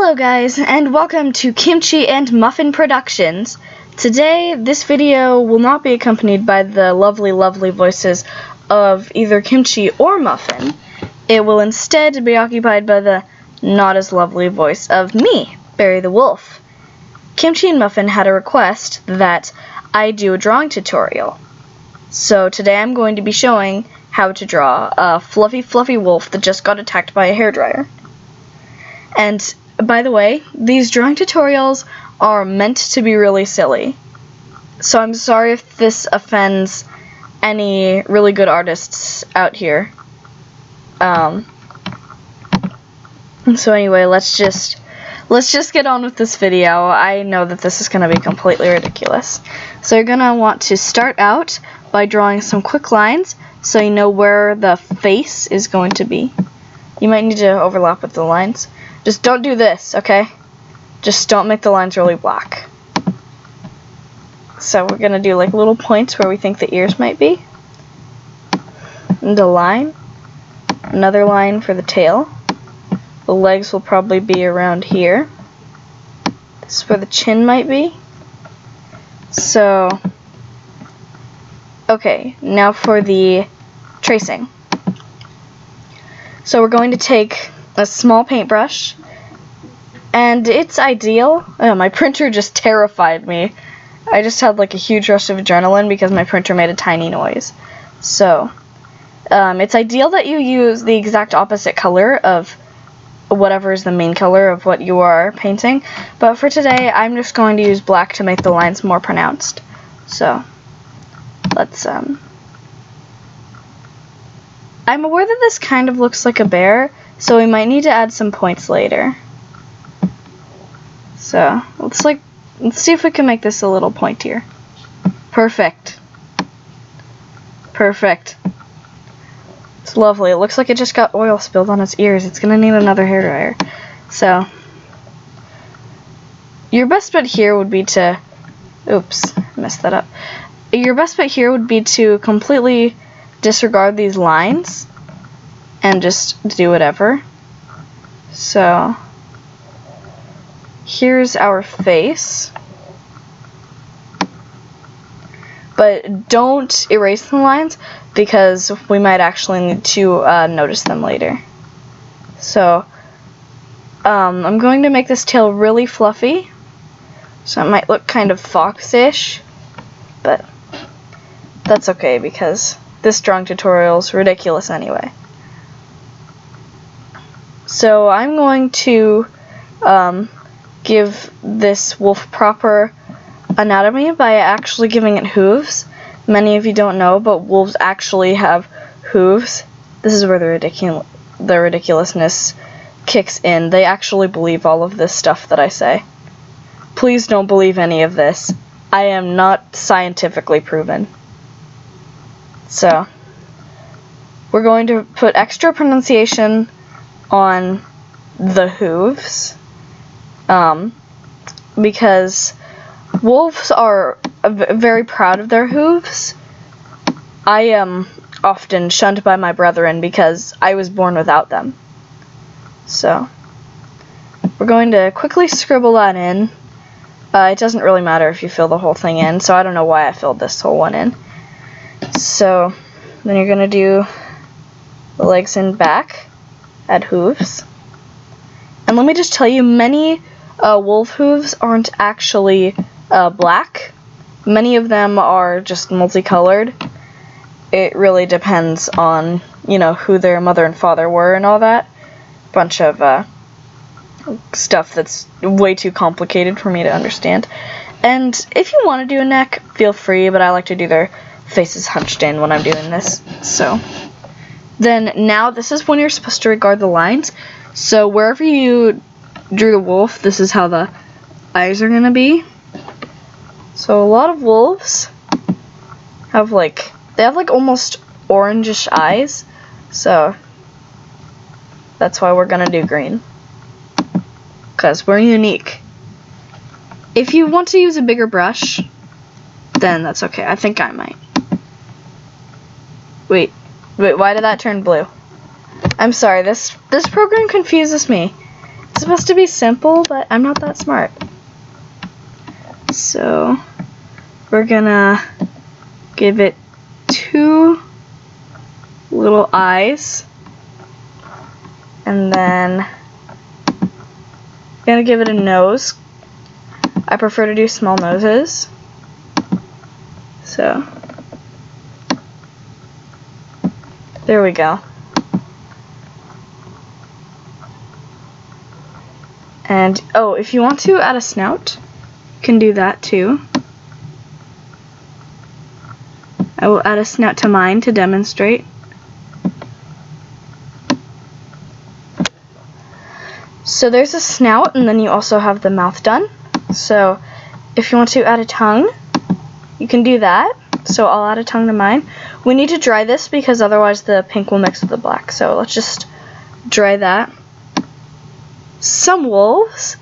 Hello guys, and welcome to Kimchi and Muffin Productions. Today, this video will not be accompanied by the lovely voices of either Kimchi or Muffin. It will instead be occupied by the not as lovely voice of me, Barry the Wolf. Kimchi and Muffin had a request that I do a drawing tutorial. So today I'm going to be showing how to draw a fluffy wolf that just got attacked by a hairdryer. And by the way, these drawing tutorials are meant to be really silly. So I'm sorry if this offends any really good artists out here. So anyway, let's just get on with this video. I know that this is going to be completely ridiculous. So you're going to want to start out by drawing some quick lines so you know where the face is going to be. You might need to overlap with the lines. Just don't do this, okay? Just don't make the lines really black. So we're going to do like little points where we think the ears might be. And a line. Another line for the tail. The legs will probably be around here. This is where the chin might be. So, okay, now for the tracing. So we're going to take a small paintbrush, and it's ideal. Oh, my printer just terrified me. I just had like a huge rush of adrenaline because my printer made a tiny noise. So, it's ideal that you use the exact opposite color of whatever is the main color of what you are painting. But for today, I'm just going to use black to make the lines more pronounced. So, let's, I'm aware that this kind of looks like a bear, so we might need to add some points later. So, let's see if we can make this a little pointier. Perfect. Perfect. It's lovely. It looks like it just got oil spilled on its ears. It's gonna need another hairdryer. So, your best bet here would be to, oops, messed that up. Your best bet here would be to completely disregard these lines and just do whatever. So, here's our face. But don't erase the lines because we might actually need to notice them later. So, I'm going to make this tail really fluffy. So it might look kind of fox-ish, but that's okay because this drawing tutorial is ridiculous anyway. So I'm going to give this wolf proper anatomy by actually giving it hooves. Many of you don't know, but wolves actually have hooves. This is where the ridiculousness kicks in. They actually believe all of this stuff that I say. Please don't believe any of this. I am not scientifically proven. So, we're going to put extra pronunciation on the hooves, because wolves are very proud of their hooves. I am often shunned by my brethren because I was born without them. So, we're going to quickly scribble that in. It doesn't really matter if you fill the whole thing in, so I don't know why I filled this whole one in. So, then you're going to do the legs and back, add hooves. And let me just tell you, many wolf hooves aren't actually black. Many of them are just multicolored. It really depends on, who their mother and father were and all that. Bunch of stuff that's way too complicated for me to understand. And if you want to do a neck, feel free, but I like to do their faces hunched in when I'm doing this. So, then now this is when you're supposed to regard the lines. So wherever you drew the wolf, this is how the eyes are going to be. So a lot of wolves have they have almost orangish eyes. So that's why we're going to do green. Because we're unique. If you want to use a bigger brush, then that's okay. I think I might. Wait, why did that turn blue? I'm sorry, this program confuses me. It's supposed to be simple, but I'm not that smart. So we're gonna give it 2 little eyes, and then gonna give it a nose. I prefer to do small noses. So there we go. And oh, if you want to add a snout, you can do that too. I will add a snout to mine to demonstrate. So there's a snout, and then you also have the mouth done. So if you want to add a tongue, you can do that. So I'll add a tongue to mine. We need to dry this because otherwise the pink will mix with the black. So let's just dry that. Some wolves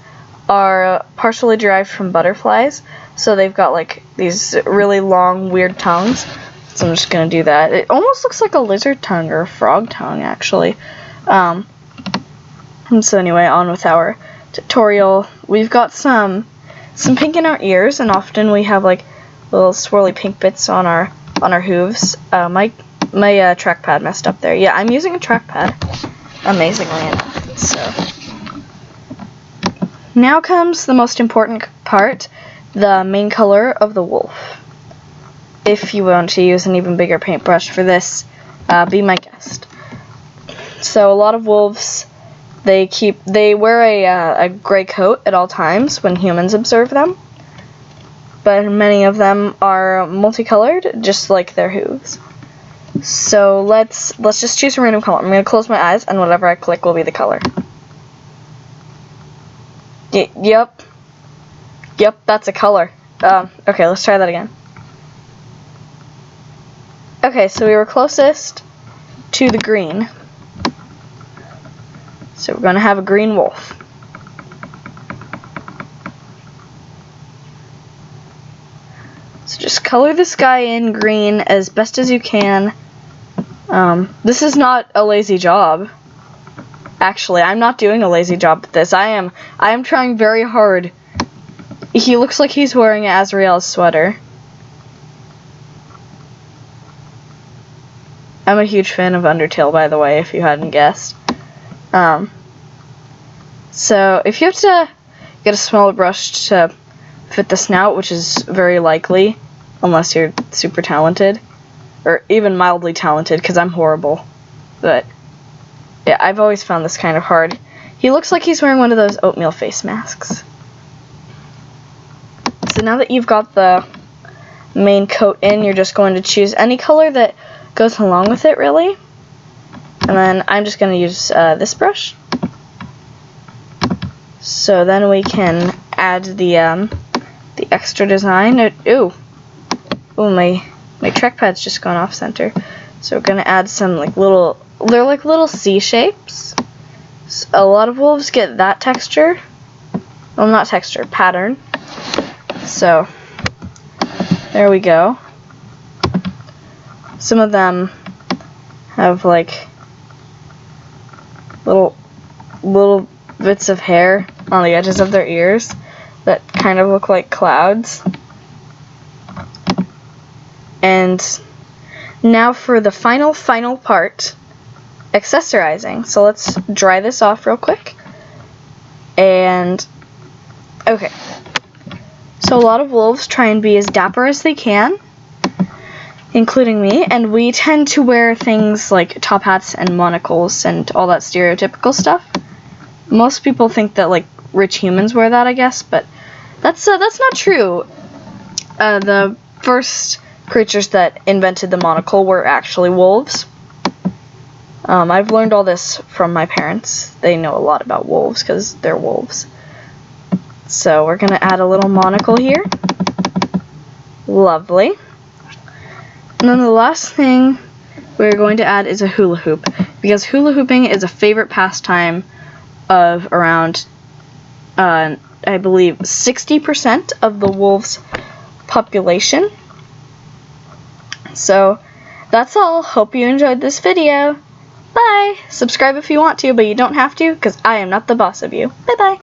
are partially derived from butterflies, so they've got like these really long, weird tongues. So I'm just gonna do that. It almost looks like a lizard tongue or a frog tongue, actually. And so anyway, on with our tutorial. We've got some pink in our ears, and often we have like little swirly pink bits on our hooves. My trackpad messed up there. Yeah, I'm using a trackpad, amazingly enough. So now comes the most important part, the main color of the wolf. If you want to use an even bigger paintbrush for this, be my guest. So a lot of wolves, they wear a gray coat at all times when humans observe them, but many of them are multicolored, just like their hooves. So let's just choose a random color. I'm going to close my eyes, and whatever I click will be the color. Yep, that's a color. Okay, let's try that again. Okay, so we were closest to the green. So we're going to have a green wolf. So just color this guy in green as best as you can. This is not a lazy job. Actually, I'm not doing a lazy job at this. I am trying very hard. He looks like he's wearing Azrael's sweater. I'm a huge fan of Undertale, by the way, if you hadn't guessed. So if you have to get a smaller brush to fit the snout, which is very likely, unless you're super talented, or even mildly talented, because I'm horrible. But yeah, I've always found this kind of hard. He looks like he's wearing one of those oatmeal face masks. So now that you've got the main coat in, you're just going to choose any color that goes along with it, really. And then I'm just going to use this brush. So then we can add the extra design. Ooh, my trackpad's just gone off center. So we're going to add some like they're like little C shapes. So a lot of wolves get that texture. Well, not texture, pattern. So there we go. Some of them have like little bits of hair on the edges of their ears that kind of look like clouds. And now for the final part, accessorizing. So let's dry this off real quick. And okay. So a lot of wolves try and be as dapper as they can, including me, and we tend to wear things like top hats and monocles and all that stereotypical stuff. Most people think that like rich humans wear that, I guess, but that's not true. The first creatures that invented the monocle were actually wolves. I've learned all this from my parents. They know a lot about wolves because they're wolves. So we're going to add a little monocle here. Lovely. And then the last thing we're going to add is a hula hoop, because hula hooping is a favorite pastime of around, I believe, 60% of the wolves' population. So that's all. Hope you enjoyed this video. Bye! Subscribe if you want to, but you don't have to, because I am not the boss of you. Bye-bye!